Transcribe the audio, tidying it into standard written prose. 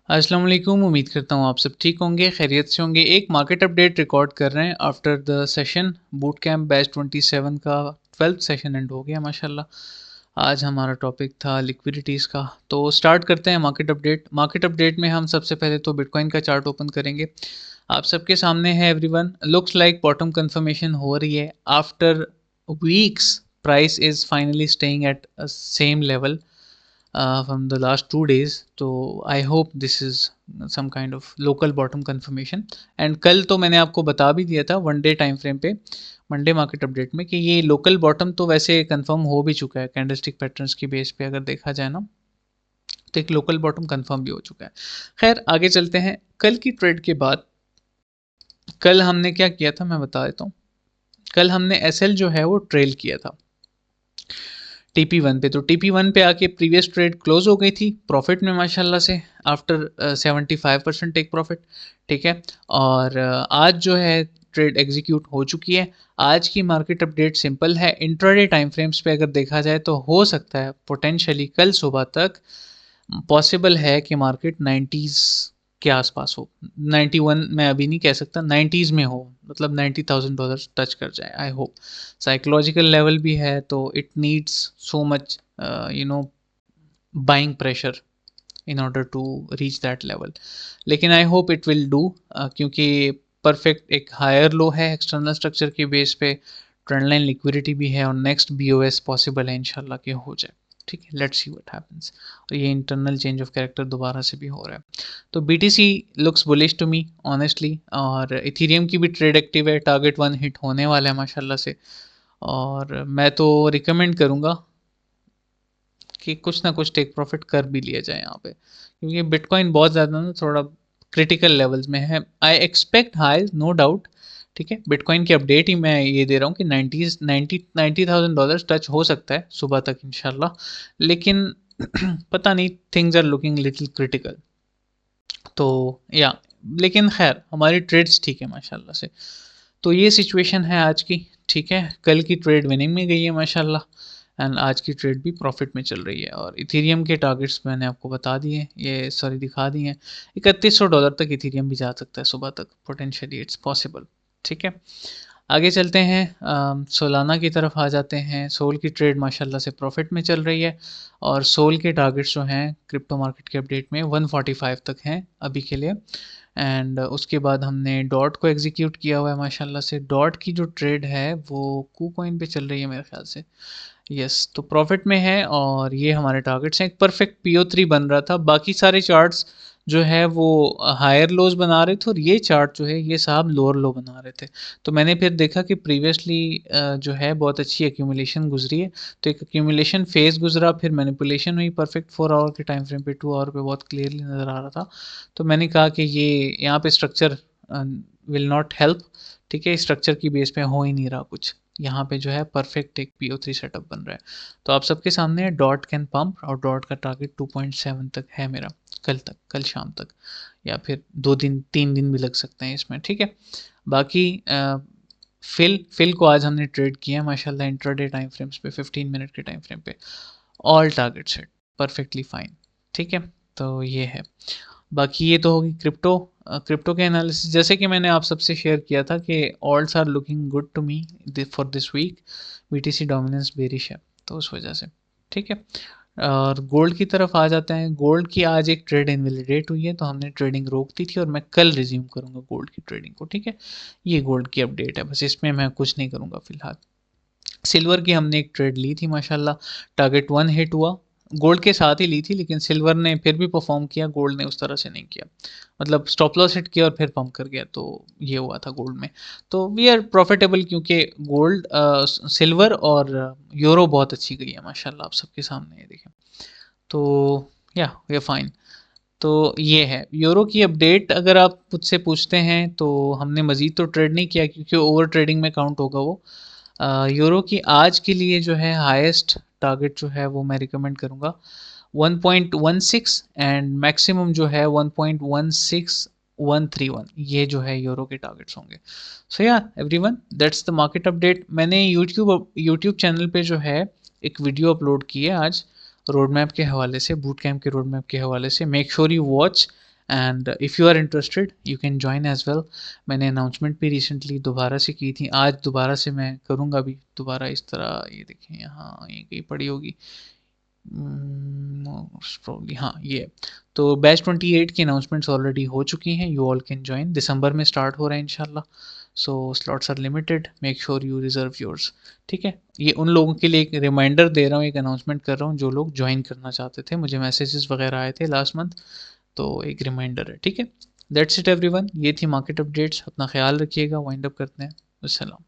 अस्सलाम वालेकुम। उम्मीद करता हूँ आप सब ठीक होंगे, खैरियत से होंगे। एक मार्केट अपडेट रिकॉर्ड कर रहे हैं after the session. Boot camp batch 27 का 12th सेशन एंड हो गया माशाल्लाह। आज हमारा टॉपिक था लिक्विडिटीज़ का। तो स्टार्ट करते हैं मार्केट अपडेट। मार्केट अपडेट में हम सबसे पहले तो बिटकॉइन का चार्ट ओपन करेंगे। आप सबके सामने है everyone. Looks like bottom confirmation हो रही है after weeks. Price is finally staying at same level from the last 2 days. तो I hope this is some kind of local bottom confirmation. And कल तो मैंने आपको बता भी दिया था वन डे टाइम फ्रेम पे मंडे मार्केट अपडेट में कि ये लोकल बॉटम तो वैसे कंफर्म हो भी चुका है कैंडलस्टिक पैटर्न्स की बेस पे अगर देखा जाए ना, तो एक लोकल बॉटम कंफर्म भी हो चुका है। खैर आगे चलते हैं। कल की ट्रेड के बाद कल हमने क्या किया था मैं बता देता हूँ। कल हमने एसएल जो है वो ट्रेल किया था TP1 पे। तो TP1 पे आके प्रीवियस ट्रेड क्लोज हो गई थी प्रॉफिट में माशाल्लाह से आफ्टर 75% टेक प्रॉफिट। ठीक है। और आज जो है ट्रेड एग्जीक्यूट हो चुकी है। आज की मार्केट अपडेट सिंपल है। इंट्राडे टाइम फ्रेम्स पे अगर देखा जाए तो हो सकता है पोटेंशियली कल सुबह तक पॉसिबल है कि मार्केट 90s के आसपास हो। 91 मैं अभी नहीं कह सकता, 90s में हो, मतलब $90,000 टच कर जाए। I hope. साइकोलॉजिकल लेवल भी है तो it needs so much buying pressure in order to reach that level. लेकिन I hope it will do, क्योंकि परफेक्ट एक हायर लो है एक्सटर्नल स्ट्रक्चर के बेस पे। ट्रेंड लाइन लिक्विडिटी भी है और नेक्स्ट BOS पॉसिबल है इंशाल्लाह कि हो जाए। ठीक है, लेट्स सी व्हाट हैपेंस। और ये इंटरनल चेंज ऑफ कैरेक्टर दोबारा से भी हो रहा है। तो BTC looks bullish to me honestly. और इथेरियम की भी ट्रेड एक्टिव है, टारगेट 1 हिट होने वाला है माशाल्लाह से। और मैं तो रिकमेंड करूँगा कि कुछ ना कुछ टेक प्रॉफिट कर भी लिया जाए यहाँ पे, क्योंकि बिटकॉइन बहुत ज़्यादा ना थोड़ा क्रिटिकल लेवल्स में है। I expect high, no doubt. ठीक है, बिटकॉइन की अपडेट ही मैं ये दे रहा हूँ कि 90,000 टच हो सकता है सुबह तक इंशाल्लाह। लेकिन पता नहीं, things are looking little critical. तो या लेकिन खैर हमारी ट्रेड्स ठीक है माशाल्लाह से। तो ये सिचुएशन है आज की। ठीक है, कल की ट्रेड विनिंग में गई है माशाल्लाह एंड आज की ट्रेड भी प्रॉफिट में चल रही है। और इथेरियम के टारगेट्स मैंने आपको बता दिए, ये सॉरी दिखा दिए हैं। $3100 तक इथेरियम भी जा सकता है सुबह तक, पोटेंशियली इट्स पॉसिबल। ठीक है, आगे चलते हैं। सोलाना की तरफ आ जाते हैं। सोल की ट्रेड माशाल्लाह से प्रॉफिट में चल रही है और सोल के टारगेट्स जो हैं क्रिप्टो मार्केट के अपडेट में 145 तक हैं अभी के लिए। एंड उसके बाद हमने डॉट को एग्जीक्यूट किया हुआ है माशाल्लाह से। डॉट की जो ट्रेड है वो KuCoin पे चल रही है मेरे ख्याल से। यस, तो प्रॉफिट में है और ये हमारे टारगेट्स हैं। एक परफेक्ट PO3 बन रहा था। बाकी सारे चार्ट्स जो है वो हायर लोज बना रहे थे और ये चार्ट जो है ये साहब लोअर लो बना रहे थे। तो मैंने फिर देखा कि प्रीवियसली जो है बहुत अच्छी एक्यूमुलेशन गुजरी है। तो एक एक्यूमुलेशन फेज गुजरा, फिर मैनिपुलेशन हुई परफेक्ट 4 आवर के टाइम फ्रेम पे, 2 आवर पे बहुत क्लियरली नज़र आ रहा था। तो मैंने कहा कि ये यहाँ पे स्ट्रक्चर विल नॉट हेल्प। ठीक है, स्ट्रक्चर की बेस पे हो ही नहीं रहा कुछ। यहाँ पे जो है परफेक्ट एक PO3 सेटअप बन रहा है। तो आप सबके सामने है डॉट कैन पंप और डॉट का टारगेट 2.7 तक है मेरा। कल तक, कल शाम तक, या फिर 2 दिन 3 दिन भी लग सकते हैं इसमें। ठीक है, बाकी फिल को आज हमने ट्रेड किया माशाल्लाह इंट्राडे टाइम फ्रेम्स पे, 15 मिनट के टाइम फ्रेम पे। All target set perfectly fine. ठीक है, तो ये है। बाकी ये तो होगी क्रिप्टो। क्रिप्टो के एनालिसिस जैसे कि मैंने आप सबसे शेयर किया था कि alts are looking good to me for this week. BTC dominance bearish है तो उस वजह से। ठीक है, और गोल्ड की तरफ आ जाते हैं। गोल्ड की आज एक ट्रेड इनवैलिडेट हुई है तो हमने ट्रेडिंग रोक दी थी और मैं कल रिज्यूम करूंगा गोल्ड की ट्रेडिंग को। ठीक है, ये गोल्ड की अपडेट है, बस इसमें मैं कुछ नहीं करूंगा फिलहाल। सिल्वर की हमने एक ट्रेड ली थी माशाल्लाह, टारगेट 1 हिट हुआ। गोल्ड के साथ ही ली थी लेकिन सिल्वर ने फिर भी परफॉर्म किया, गोल्ड ने उस तरह से नहीं किया। मतलब स्टॉप लॉस हिट किया और फिर पंप कर गया, तो ये हुआ था गोल्ड में। तो वी आर प्रॉफिटेबल क्योंकि गोल्ड सिल्वर और यूरो बहुत अच्छी गई है माशाल्लाह, आप सबके सामने ये देखें। तो या वी आर फाइन। तो ये है यूरो की अपडेट। अगर आप मुझसे पूछते हैं तो हमने मज़ीद तो ट्रेड नहीं किया क्योंकि ओवर ट्रेडिंग में काउंट होगा वो। यूरो की आज के लिए जो है हाईएस्ट टारगेट जो है वो मैं रिकमेंड करूँगा 1.16 एंड मैक्सिमम जो है 1.16131। ये जो है यूरो के टारगेट्स होंगे। सो या everyone, that's the market update. मैंने यूट्यूब चैनल पे जो है एक वीडियो अपलोड की है आज रोड मैप के हवाले से, बूट कैंप के रोड मैप के हवाले से। Make sure you watch and if you are interested you can join as well. मैंने अनाउंसमेंट भी रिसेंटली दोबारा से की थी, आज दोबारा से मैं करूँगा अभी दोबारा इस तरह। ये देखें यहाँ ये कहीं पड़ी होगी, प्रॉब्ली हाँ ये है। तो बैच 28 की अनाउंसमेंट्स ऑलरेडी हो चुकी हैं, यू ऑल कैन ज्वाइन, दिसंबर में स्टार्ट हो रहा है इंशाल्लाह। So slots are limited, make sure you reserve yours. ठीक है, ये उन लोगों के लिए एक रिमाइंडर दे रहा हूँ, एक अनाउंसमेंट कर रहा हूँ जो लोग ज्वाइन करना चाहते थे, मुझे मैसेजेस वगैरह आए थे लास्ट मंथ, तो एक रिमाइंडर है। ठीक है, दैट्स इट एवरीवन, ये थी मार्केट अपडेट्स। अपना ख्याल रखिएगा, वाइंड अप करते हैं। अस्सलाम।